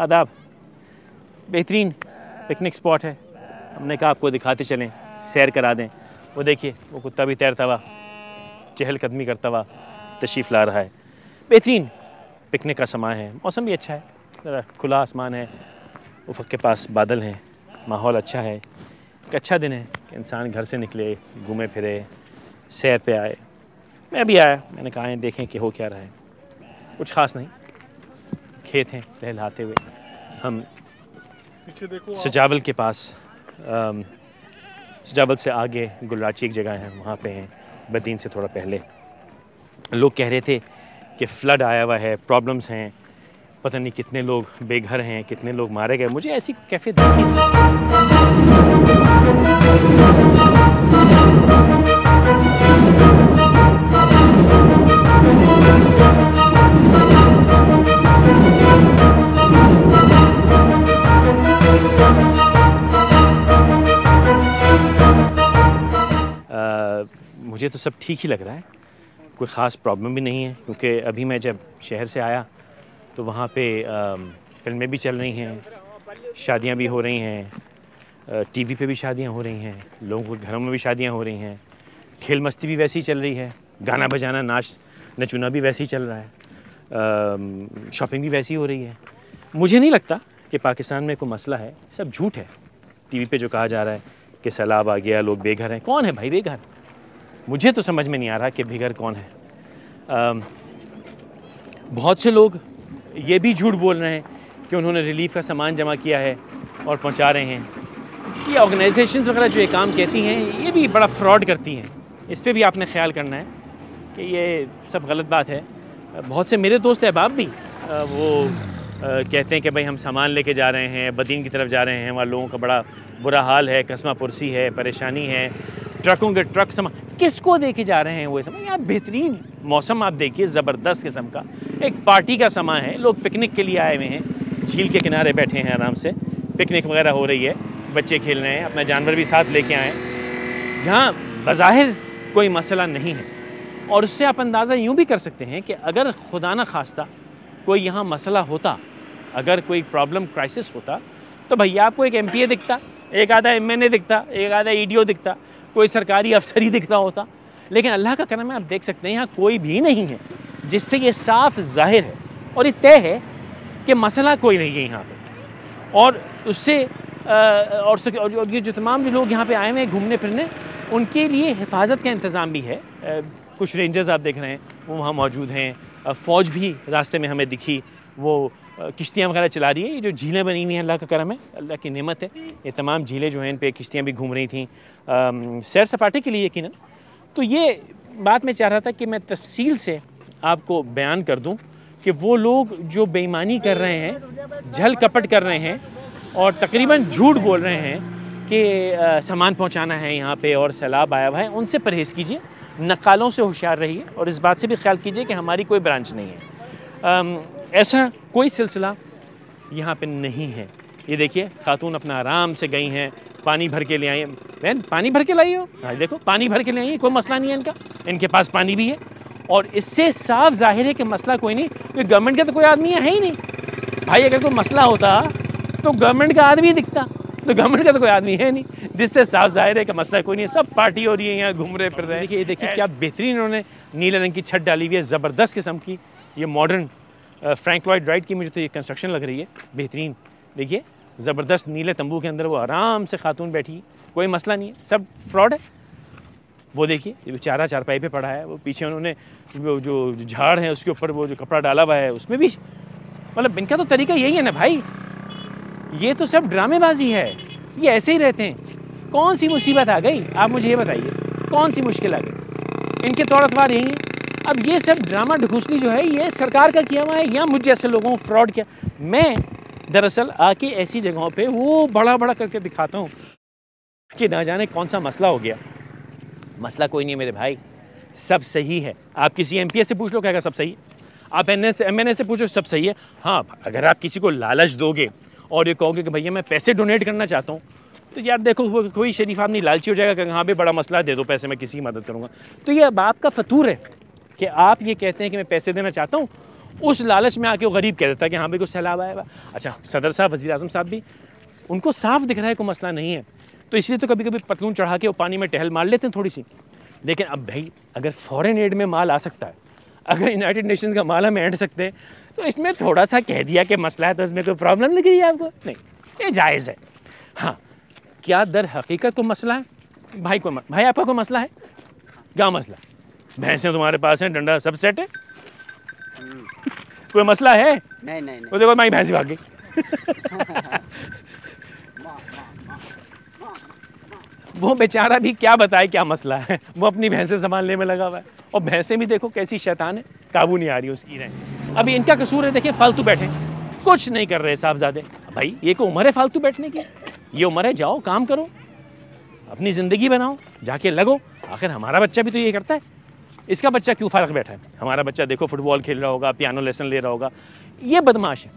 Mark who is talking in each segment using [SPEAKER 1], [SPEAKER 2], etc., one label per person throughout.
[SPEAKER 1] आदाब। बेहतरीन picnic spot है, हमने कहा आपको दिखाते चलें, सैर करा दें। वो देखिए वो कुत्ता भी तैरता हुआ, चहलकदमी करता हुआ तशरीफ़ ला रहा है। बेहतरीन पिकनिक का समय है, मौसम भी अच्छा है, ज़रा खुला आसमान है, उफ़क़ के पास बादल हैं, माहौल अच्छा है। एक अच्छा दिन है कि इंसान घर से निकले, घूमे फिरे, सैर पे आए। मैं भी आया, मैंने कहा देखें कि हो क्या रहा है। कुछ ख़ास नहीं, खेत हैं लहलहाते हुए। हम सजावल के पास, सजावल से आगे गुलराची एक जगह है, वहाँ पे हैं, बदीन से थोड़ा पहले। लोग कह रहे थे कि फ्लड आया हुआ है, प्रॉब्लम्स हैं, पता नहीं कितने लोग बेघर हैं, कितने लोग मारे गए। मुझे ऐसी कैफियत देखी मुझे तो सब ठीक ही लग रहा है, कोई ख़ास प्रॉब्लम भी नहीं है। क्योंकि अभी मैं जब शहर से आया तो वहाँ पे फिल्में भी चल रही हैं, शादियाँ भी हो रही हैं, टीवी पे भी शादियाँ हो रही हैं, लोगों के घरों में भी शादियाँ हो रही हैं, खेल मस्ती भी वैसी ही चल रही है, गाना बजाना नाच नचुना भी वैसे ही चल रहा है, शॉपिंग भी वैसी हो रही है। मुझे नहीं लगता कि पाकिस्तान में कोई मसला है, सब झूठ है। टीवी पे जो कहा जा रहा है कि सैलाब आ गया, लोग बेघर हैं, कौन है भाई बेघर? मुझे तो समझ में नहीं आ रहा कि बेघर कौन है। बहुत से लोग ये भी झूठ बोल रहे हैं कि उन्होंने रिलीफ का सामान जमा किया है और पहुंचा रहे हैं। ये ऑर्गेनाइजेशंस वगैरह जो ये काम कहती हैं, ये भी बड़ा फ्रॉड करती हैं। इस पे भी आपने ख्याल करना है कि ये सब गलत बात है। बहुत से मेरे दोस्त अहबाब भी वो कहते हैं कि भाई हम सामान लेके जा रहे हैं, बदीन की तरफ जा रहे हैं, वहाँ लोगों का बड़ा बुरा हाल है, कसमा पुरसी है, परेशानी है, ट्रकों के ट्रक सामान किसको देके जा रहे हैं वो सामान। यार बेहतरीन मौसम आप देखिए, ज़बरदस्त किस्म का एक पार्टी का समय है, लोग पिकनिक के लिए आए हुए हैं, झील के किनारे बैठे हैं, आराम से पिकनिक वगैरह हो रही है, बच्चे खेल रहे हैं, अपना जानवर भी साथ लेके आए। यहाँ बज़ाहिर कोई मसला नहीं है। और उससे आप अंदाज़ा यूँ भी कर सकते हैं कि अगर खुदा न खास्ता कोई यहाँ मसला होता, अगर कोई प्रॉब्लम क्राइसिस होता, तो भैया आपको एक MPA दिखता, एक आधा MNA दिखता, एक आधा EDO दिखता, कोई सरकारी अफसर ही दिख रहा होता। लेकिन अल्लाह का करम है, आप देख सकते हैं यहाँ कोई भी नहीं है, जिससे ये साफ जाहिर है और ये तय है कि मसला कोई नहीं है यहाँ पे। और उससे और ये जो तमाम जो लोग यहाँ पे आए हुए हैं घूमने फिरने, उनके लिए हिफाजत का इंतज़ाम भी है। कुछ रेंजर्स आप देख रहे हैं वो वहाँ मौजूद हैं, फ़ौज भी रास्ते में हमें दिखी, वो किश्तियाँ वगैरह चला रही है। ये जो झीलें बनी हुई हैं अल्लाह का करम है, अल्लाह की नेमत है। ये तमाम झीलें जो हैं इन पे किश्तियाँ भी घूम रही थीं सैर सपाटे के लिए यकीनन। तो ये बात मैं चाह रहा था कि मैं तफसील से आपको बयान कर दूं कि वो लोग जो बेईमानी कर रहे हैं, झल कपट कर रहे हैं और तकरीबन झूठ बोल रहे हैं कि सामान पहुंचाना है यहाँ पे और सैलाब आया हुआ है, उनसे परहेज़ कीजिए, नकालों से होशियार रहिए और इस बात से भी ख्याल कीजिए कि हमारी कोई ब्रांच नहीं है, ऐसा कोई सिलसिला यहाँ पे नहीं है। ये देखिए खातून अपना आराम से गई हैं, पानी भर के ले आई। बहन पानी भर के लाई हो? हाँ देखो पानी भर के ले आई, कोई मसला नहीं है इनका, इनके पास पानी भी है। और इससे साफ जाहिर है कि मसला कोई नहीं, क्योंकि गवर्नमेंट का तो कोई आदमी है ही नहीं भाई। अगर कोई मसला होता तो गवर्नमेंट का आदमी दिखता, तो गवर्नमेंट का तो कोई आदमी है नहीं, जिससे साफ जाहिर है कि मसला कोई नहीं है। सब पार्टी हो रही है यहाँ, घूम रहे फिर रहे हैं। देखिए क्या बेहतरीन उन्होंने नीले रंग की छत डाली हुई है, ज़बरदस्त किस्म की। ये मॉडर्न फ्रैंक लॉयड राइट की मुझे तो ये कंस्ट्रक्शन लग रही है, बेहतरीन। देखिए ज़बरदस्त नीले तंबू के अंदर वो आराम से खातून बैठी, कोई मसला नहीं है, सब फ्रॉड है। वो देखिए ये बेचारा चारपाई पे पड़ा है, वो पीछे उन्होंने वो जो झाड़ है उसके ऊपर वो जो कपड़ा डाला हुआ है, उसमें भी मतलब इनका तो तरीका यही है ना भाई, ये तो सब ड्रामेबाजी है, ये ऐसे ही रहते हैं। कौन सी मुसीबत आ गई आप मुझे ये बताइए, कौन सी मुश्किल आ गई? इनके तौर अतवार यही है। अब ये सब ड्रामा ढकूसली जो है ये सरकार का किया हुआ है या मुझ जैसे लोगों को फ्रॉड किया। मैं दरअसल आके ऐसी जगहों पे वो बड़ा बड़ा करके दिखाता हूँ कि ना जाने कौन सा मसला हो गया। मसला कोई नहीं है मेरे भाई, सब सही है। आप किसी MPA से पूछ लो कहेगा सब सही है, आप MNA से पूछो सब सही है। हाँ अगर आप किसी को लालच दोगे और ये कहोगे कि भैया मैं पैसे डोनेट करना चाहता हूँ, तो यार देखो कोई शरीफ आदमी लालची हो जाएगा कि हाँ भी बड़ा मसला दे दो पैसे, मैं किसी की मदद करूँगा। तो ये अब आपका फतूर है कि आप ये कहते हैं कि मैं पैसे देना चाहता हूँ उस लालच में आके वो गरीब कह देता है कि हाँ भाई कुछ सैलाब आएगा। अच्छा, सदर साहब, वज़ीर आज़म साहब भी, उनको साफ दिख रहा है कोई मसला नहीं है, तो इसलिए तो कभी कभी पतलून चढ़ा के वो पानी में टहल मार लेते हैं थोड़ी सी। लेकिन अब भाई अगर फॉरेन एड में माल आ सकता है, अगर यूनाइटेड नेशंस का माल हम ऐंठ सकते हैं, तो इसमें थोड़ा सा कह दिया कि मसला है तो इसमें कोई प्रॉब्लम लग रही है आपको? नहीं, ये जायज़ है। हाँ, क्या दर हकीकत को मसला है? भाई आपका कोई मसला है? क्या मसला? भैंसें तुम्हारे पास हैं, डंडा सब सेट है, कोई मसला है?
[SPEAKER 2] नहीं।
[SPEAKER 1] वो देखो मैं भैंसी भाग गई। वो बेचारा भी क्या बताए क्या मसला है, वो अपनी भैंसें संभालने में लगा हुआ है। और भैंसें भी देखो कैसी शैतान है, काबू नहीं आ रही उसकी रहे। अभी इनका कसूर है, देखिए फालतू बैठे, कुछ नहीं कर रहे साहबजादे। भाई ये को उम्र है फालतू बैठने की? ये उम्र है, जाओ काम करो, अपनी ज़िंदगी बनाओ, जाके लगो। आखिर हमारा बच्चा भी तो ये करता है, इसका बच्चा क्यों फारग बैठा है? हमारा बच्चा देखो फुटबॉल खेल रहा होगा, पियानो लेसन ले रहा होगा, ये बदमाश है।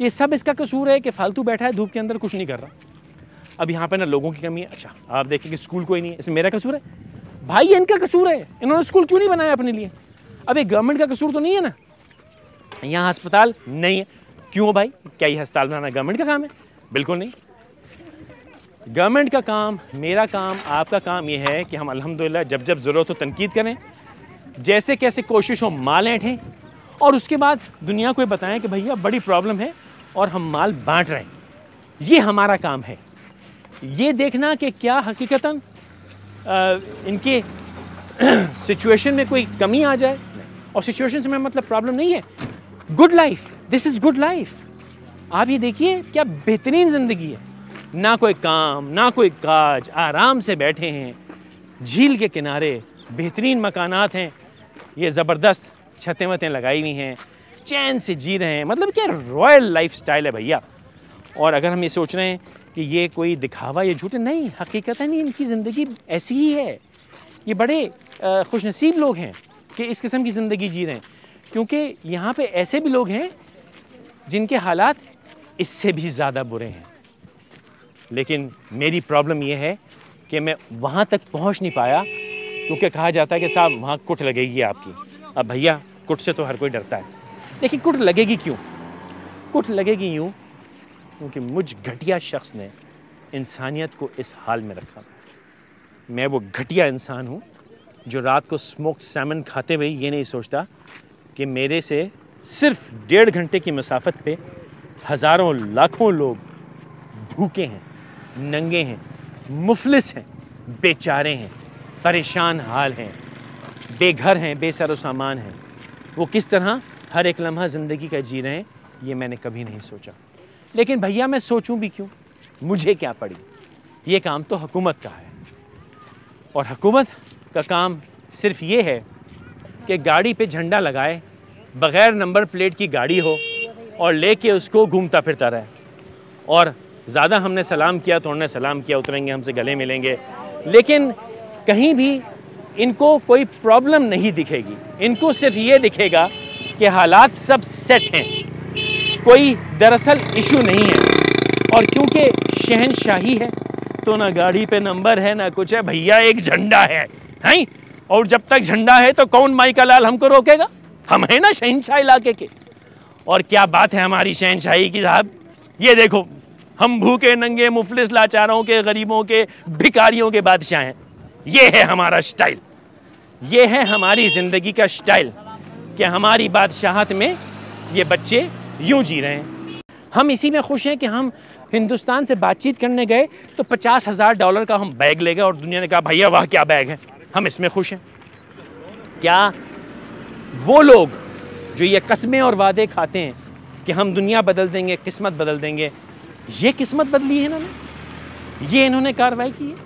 [SPEAKER 1] ये सब इसका कसूर है कि फालतू बैठा है धूप के अंदर, कुछ नहीं कर रहा। अब यहाँ पे ना लोगों की कमी है। अच्छा, आप देखें कि स्कूल कोई नहीं है, इसमें मेरा कसूर है? भाई ये इनका कसूर है, इन्होंने स्कूल क्यों नहीं बनाया अपने लिए? अब ये गवर्नमेंट का कसूर तो नहीं है ना? यहाँ अस्पताल नहीं है, क्यों भाई? क्या ये अस्पताल बनाना गवर्नमेंट का काम है? बिल्कुल नहीं। गवर्नमेंट का काम, मेरा काम, आपका काम ये है कि हम अल्हम्दुलिल्लाह जब जब ज़रूरत हो तनकीद करें, जैसे कैसे कोशिश हो माल ऐंठें, और उसके बाद दुनिया को बताएं कि भैया बड़ी प्रॉब्लम है और हम माल बांट रहे हैं। ये हमारा काम है। ये देखना कि क्या हकीकतन इनके सिचुएशन में कोई कमी आ जाए, और सिचुएशन से मेरा मतलब प्रॉब्लम नहीं है, good life, this is good life. आप ये देखिए क्या बेहतरीन ज़िंदगी है, ना कोई काम ना कोई काज, आराम से बैठे हैं झील के किनारे, बेहतरीन मकानात हैं, ये ज़बरदस्त छतें वतें लगाई हुई हैं, चैन से जी रहे हैं। मतलब क्या रॉयल लाइफ स्टाइल है भैया। और अगर हम ये सोच रहे हैं कि ये कोई दिखावा, ये झूठ, नहीं, हकीकतन ही इनकी ज़िंदगी ऐसी ही है। ये बड़े खुशनसीब लोग हैं कि इस किस्म की ज़िंदगी जी रहे हैं, क्योंकि यहाँ पे ऐसे भी लोग हैं जिनके हालात इससे भी ज़्यादा बुरे हैं। लेकिन मेरी प्रॉब्लम ये है कि मैं वहाँ तक पहुँच नहीं पाया, क्योंकि कहा जाता है कि साहब वहाँ कुट लगेगी आपकी। अब भैया कुट से तो हर कोई डरता है, लेकिन कुट लगेगी क्यों? कुट लगेगी यूँ क्योंकि मुझ घटिया शख्स ने इंसानियत को इस हाल में रखा। मैं वो घटिया इंसान हूँ जो रात को स्मोक्ड सैमन खाते हुए ये नहीं सोचता कि मेरे से सिर्फ 1.5 घंटे की मसाफत पे हज़ारों लाखों लोग भूखे हैं, नंगे हैं, मुफलिस हैं, बेचारे हैं, परेशान हाल हैं, बेघर हैं, बेसर व सामान हैं। वो किस तरह हर एक लम्हा ज़िंदगी का जी रहे हैं, ये मैंने कभी नहीं सोचा। लेकिन भैया मैं सोचूं भी क्यों, मुझे क्या पड़ी? ये काम तो हुकूमत का है, और हुकूमत का काम सिर्फ ये है कि गाड़ी पे झंडा लगाए, बग़ैर नंबर प्लेट की गाड़ी हो और लेके उसको घूमता फिरता रहे। और ज़्यादा हमने सलाम किया तो उन्होंने सलाम किया, उतरेंगे हमसे गले मिलेंगे, लेकिन कहीं भी इनको कोई प्रॉब्लम नहीं दिखेगी। इनको सिर्फ ये दिखेगा कि हालात सब सेट हैं, कोई दरअसल इशू नहीं है। और क्योंकि शहनशाही है तो ना गाड़ी पे नंबर है ना कुछ है, भैया एक झंडा है, हैं? और जब तक झंडा है तो कौन माई का लाल हमको रोकेगा? हम हैं ना शहनशाह इलाके के। और क्या बात है हमारी शहनशाही की साहब, ये देखो हम भूखे नंगे मुफलिस लाचारों के, गरीबों के, भिखारियों के बादशाह हैं। ये है हमारा स्टाइल, ये है हमारी ज़िंदगी का स्टाइल कि हमारी बादशाहत में ये बच्चे यूं जी रहे हैं। हम इसी में खुश हैं कि हम हिंदुस्तान से बातचीत करने गए तो $50,000 का हम बैग ले गए और दुनिया ने कहा भैया वाह क्या बैग है, हम इसमें खुश हैं। क्या वो लोग जो ये कस्में और वादे खाते हैं कि हम दुनिया बदल देंगे, किस्मत बदल देंगे, ये किस्मत बदली है इन्होंने, ये इन्होंने कार्रवाई की है।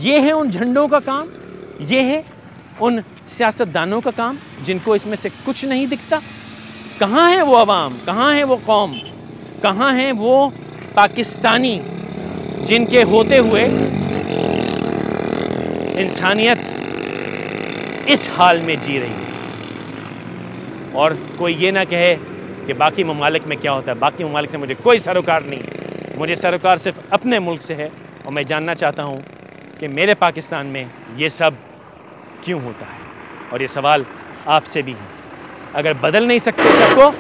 [SPEAKER 1] ये है उन झंडों का काम, ये है उन सियासतदानों का काम जिनको इसमें से कुछ नहीं दिखता। कहाँ है वो अवाम, कहाँ है वो कौम, कहाँ हैं वो पाकिस्तानी जिनके होते हुए इंसानियत इस हाल में जी रही है? और कोई ये ना कहे कि बाकी ममालिक में क्या होता है। बाकी ममालिक से मुझे कोई सरोकार नहीं है, मुझे सरोकार सिर्फ अपने मुल्क से है। और मैं जानना चाहता हूँ कि मेरे पाकिस्तान में ये सब क्यों होता है, और ये सवाल आपसे भी है। अगर बदल नहीं सकते सबको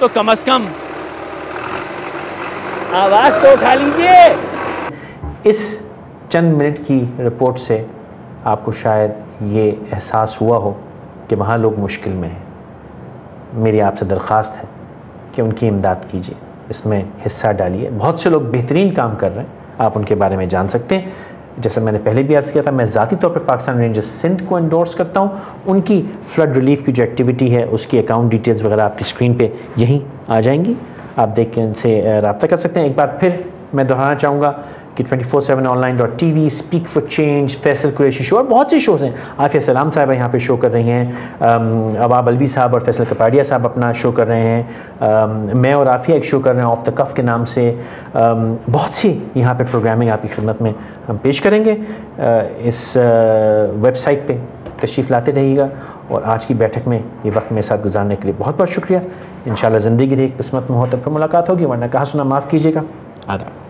[SPEAKER 1] तो कम से कम आवाज़ तो उठा लीजिए।
[SPEAKER 2] इस चंद मिनट की रिपोर्ट से आपको शायद ये एहसास हुआ हो कि वहाँ लोग मुश्किल में हैं। मेरी आपसे दरख्वास्त है कि उनकी इमदाद कीजिए, इसमें हिस्सा डालिए। बहुत से लोग बेहतरीन काम कर रहे हैं, आप उनके बारे में जान सकते हैं। जैसे मैंने पहले भी अर्ज़ किया था, मैं ज़ाती तौर पर पाकिस्तान रेंजर्स सिंध को एंडोर्स करता हूँ। उनकी फ्लड रिलीफ की जो एक्टिविटी है उसकी अकाउंट डिटेल्स वगैरह आपकी स्क्रीन पे यहीं आ जाएंगी, आप देख के उनसे रब्ता कर सकते हैं। एक बार फिर मैं दोहराना चाहूँगा कि 24/7online.tv, speak for change, Faisal Qureshi show और बहुत से शोज़ हैं। आफिया सलाम साहब यहाँ पे शो कर रही हैं, अवाब अलवी साहब और फैसल कपाड़िया साहब अपना शो कर रहे हैं, मैं और आफिया एक शो कर रहे हैं ऑफ द कफ के नाम से। बहुत सी यहाँ पे प्रोग्रामिंग आपकी खिदमत में हम पेश करेंगे। इस वेबसाइट पे तशरीफ़ लाते रहिएगा और आज की बैठक में ये वक्त मेरे साथ गुजारने के लिए बहुत बहुत शुक्रिया। इंशाल्लाह ज़िंदगी रही, किस्मत में हो तो फिर मुलाकात होगी, वरना कहा सुना माफ़ कीजिएगा। आदाब।